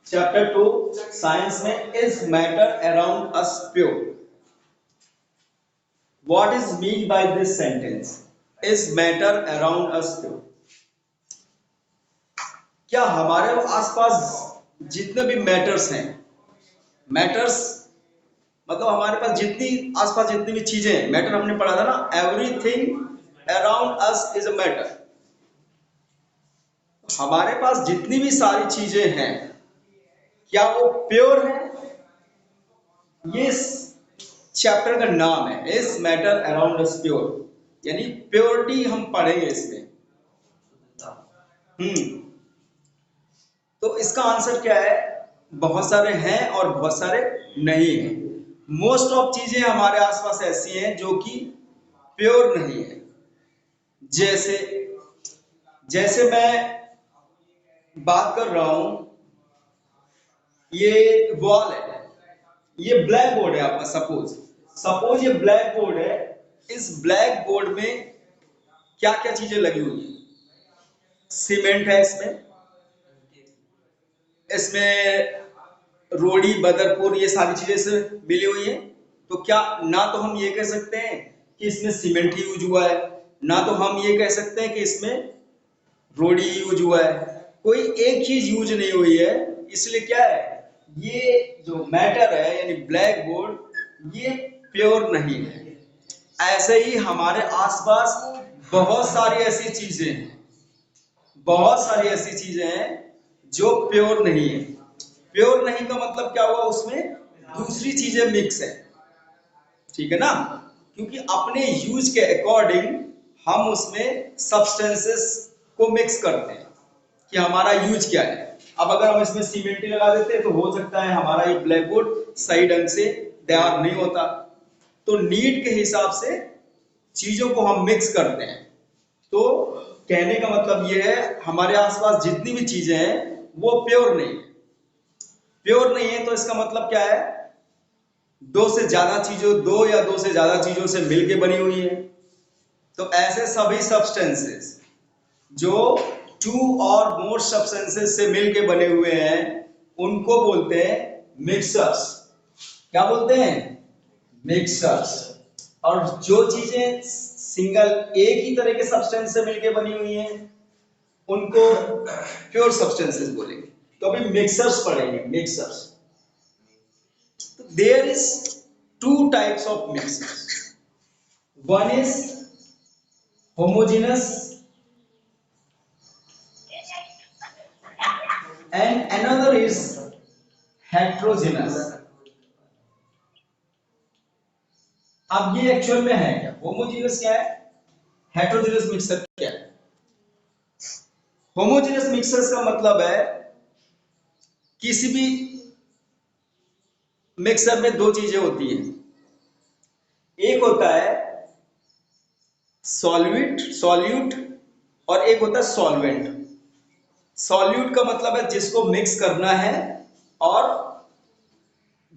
Chapter 2 science में is matter around us pure. What is mean by this sentence, is matter around us pure? क्या हमारे आसपास जितने भी मैटर्स हैं, मैटर्स मतलब हमारे पास जितनी आसपास जितनी भी चीजें हैं, मैटर हमने पढ़ा था ना, everything around us is a matter. हमारे पास जितनी भी सारी चीजें हैं, क्या वो प्योर है? ये चैप्टर का नाम है, is matter around us pure, यानी प्योरिटी हम पढ़ेंगे इसमें। तो इसका आंसर क्या है? बहुत सारे हैं और बहुत सारे नहीं हैं। मोस्ट ऑफ चीजें हमारे आसपास ऐसी हैं जो कि प्योर नहीं है। जैसे जैसे मैं बात कर रहा हूं, ये वॉल है, ये ब्लैक बोर्ड है आपका, सपोज ये ब्लैक बोर्ड है। इस ब्लैक बोर्ड में क्या क्या चीजें लगी हुई हैं? सीमेंट है इसमें, इसमें रोड़ी बदरपुर ये सारी चीजें से मिली हुई हैं। तो क्या ना तो हम ये कह सकते हैं कि इसमें सीमेंट ही यूज हुआ है, ना तो हम ये कह सकते हैं कि इसमें रोड़ी यूज हुआ है। कोई एक चीज यूज नहीं हुई है, इसलिए क्या है, ये जो मैटर है यानी ब्लैक बोर्ड, ये प्योर नहीं है। ऐसे ही हमारे आसपास बहुत सारी ऐसी चीजें हैं, बहुत सारी ऐसी चीजें हैं जो प्योर नहीं है। प्योर नहीं का मतलब क्या हुआ, उसमें दूसरी चीजें मिक्स है, ठीक है ना? क्योंकि अपने यूज के अकॉर्डिंग हम उसमें सब्सटेंसेस को मिक्स करते हैं कि हमारा यूज क्या है। अब अगर हम इसमें सीमेंट लगा देते हैं तो हो सकता है हमारा ये ब्लैक बोर्ड सही ढंग से तैयार नहीं होता। तो नीड के हिसाब से चीजों को हम मिक्स करते हैं। तो कहने का मतलब ये है, हमारे आसपास जितनी भी चीजें हैं वो प्योर नहीं है। प्योर नहीं है तो इसका मतलब क्या है, दो या दो से ज्यादा चीजों से मिलकर बनी हुई है। तो ऐसे सभी सब्सटेंसेस जो टू और मोर सब्सटेंसेस से मिलके बने हुए हैं, उनको बोलते हैं मिक्सर्स। क्या बोलते हैं? मिक्सर्स। और जो चीजें सिंगल एक ही तरह के सब्सटेंस से मिलके बनी हुई हैं, उनको प्योर सब्सटेंसेस बोलेंगे। तो अभी मिक्सर्स पढ़ेंगे, mixers. There is two types of mixers, one is homogeneous and another is heterogeneous। अब ये एक्चुअल में है क्या? होमोजेनियस क्या है, हेटेरोजेनियस मिक्सर क्या है? होमोजेनियस मिक्सर्स का मतलब है किसी भी मिक्सर में दो चीजें होती हैं। एक होता है सॉल्यूट और एक होता है सॉल्वेंट। सॉल्यूट का मतलब है जिसको मिक्स करना है, और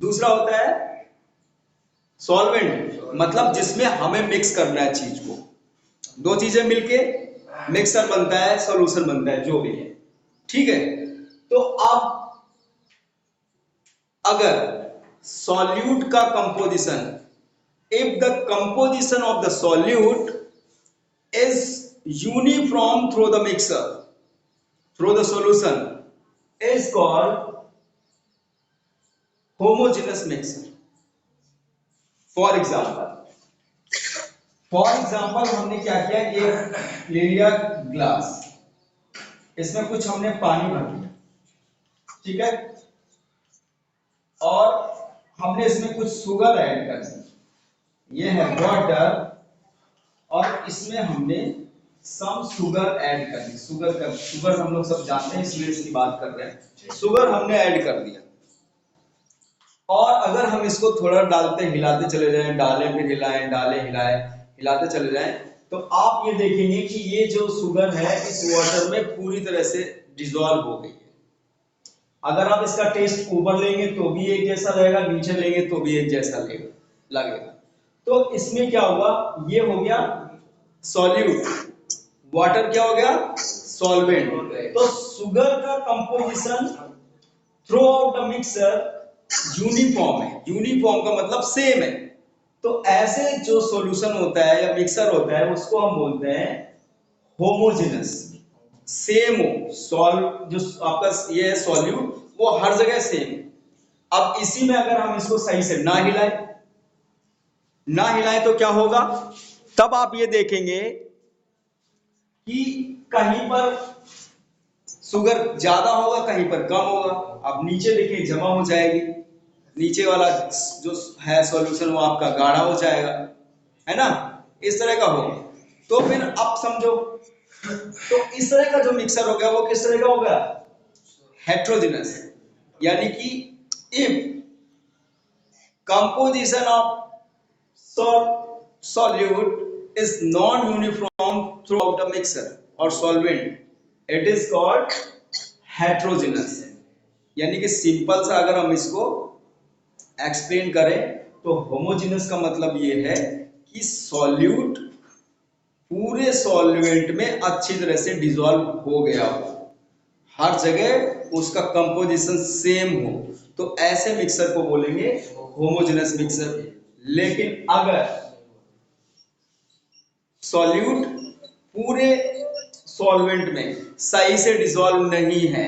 दूसरा होता है सॉल्वेंट, मतलब जिसमें हमें मिक्स करना है चीज को। दो चीजें मिलके मिक्सर बनता है, सॉल्यूशन बनता है, जो भी है, ठीक है। तो अब अगर सॉल्यूट का composition, if the composition of the solute is uniform through the mixer, through the solution, is called homogeneous mixer। for example हमने क्या किया, एक ले लिया ग्लास, इसमें कुछ हमने पानी भर दिया, ठीक है, और हमने इसमें कुछ शुगर ऐड कर दी, ये है वाटर, और इसमें हमने सम शुगर ऐड कर दी। शुगर हम लोग सब जानते हैं, इसलिए इसकी बात कर रहे हैं। शुगर हमने ऐड कर दिया, और अगर हम इसको थोड़ा डालते हिलाते चले जाएं, डालें फिर हिलाएं, डालें हिलाएं, हिलाते चले जाएं, तो आप ये देखेंगे कि ये जो शुगर है इस वाटर में पूरी तरह से डिसॉल्व हो गई है। अगर आप इसका टेस्ट ऊपर लेंगे तो भी एक जैसा रहेगा, नीचे लेंगे तो भी एक जैसा लगेगा। तो इसमें क्या हुआ, ये हो गया सॉल्यूट, वाटर क्या हो गया, सॉल्वेंट। तो शुगर का composition through out the mixer uniform है। यूनिफॉर्म का मतलब सेम है। तो ऐसे जो सॉल्यूशन होता है या मिक्सर होता है उसको हम बोलते हैं होमोजेनस। सेम हो सॉल्व, जो आपका ये है सॉल्यूट वो हर जगह सेम। अब इसी में अगर हम इसको सही से ना हिलाएं तो क्या होगा? तब आप ये देखेंगे कि कहीं पर शुगर ज्यादा होगा, कहीं पर कम होगा। अब नीचे देखिए जमा हो जाएगी, नीचे वाला जो है सॉल्यूशन वो आपका गाढ़ा हो जाएगा, है ना, इस तरह का होगा। तो फिर अब समझो, तो इस तरह का जो मिक्सर हो गया वो किस तरह का होगा? हेट्रोजेनस। यानी कि if composition of solute is non-uniform throughout a mixer or solvent, it is called heterogeneous। यानी कि सिंपल सा अगर हम इसको एक्सप्लेन करें तो होमोजेनस का मतलब ये है कि सॉल्यूट पूरे सॉल्वेंट में अच्छी तरह से डिसॉल्व हो गया हो, हर जगह उसका कंपोजिशन सेम हो, तो ऐसे मिक्सर को बोलेंगे होमोजेनस मिक्सर। लेकिन अगर सॉल्यूट पूरे सॉल्वेंट में सही से डिसॉल्व नहीं है,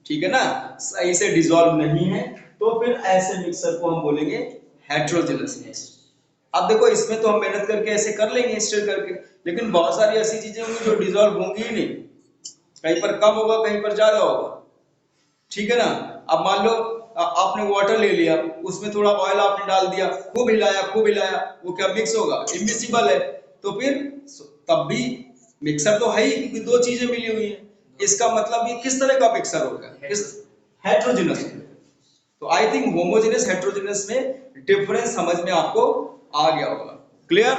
ठीक है ना, सही से डिसॉल्व नहीं है, तो फिर ऐसे मिक्सर को हम बोलेंगे हेट्रोजेनस मिक्सर। अब देखो इसमें तो हम मेहनत करके ऐसे कर लेंगे स्टिर करके, लेकिन बहुत सारी ऐसी चीजें होंगी जो डिसॉल्व होंगी ही नहीं, कहीं पर कम होगा कहीं पर ज्यादा होगा, ठीक है ना। अब मान लो आपने वाटर ले लिया, उसमें थोड़ा ऑयल आपने डाल दिया, खूब हिलाया, वो क्या मिक्स होगा? इमिसिबल है। तो फिर तब भी मिक्सर तो है ही, क्योंकि दो चीजें मिली हुई हैं। इसका मतलब ये किस तरह का मिक्सर होगा? किस हेट्रोजेनस। तो आई थिंक होमोजेनस हेट्रोजेनस में डिफरेंस समझ में आपको आ गया होगा। क्लियर?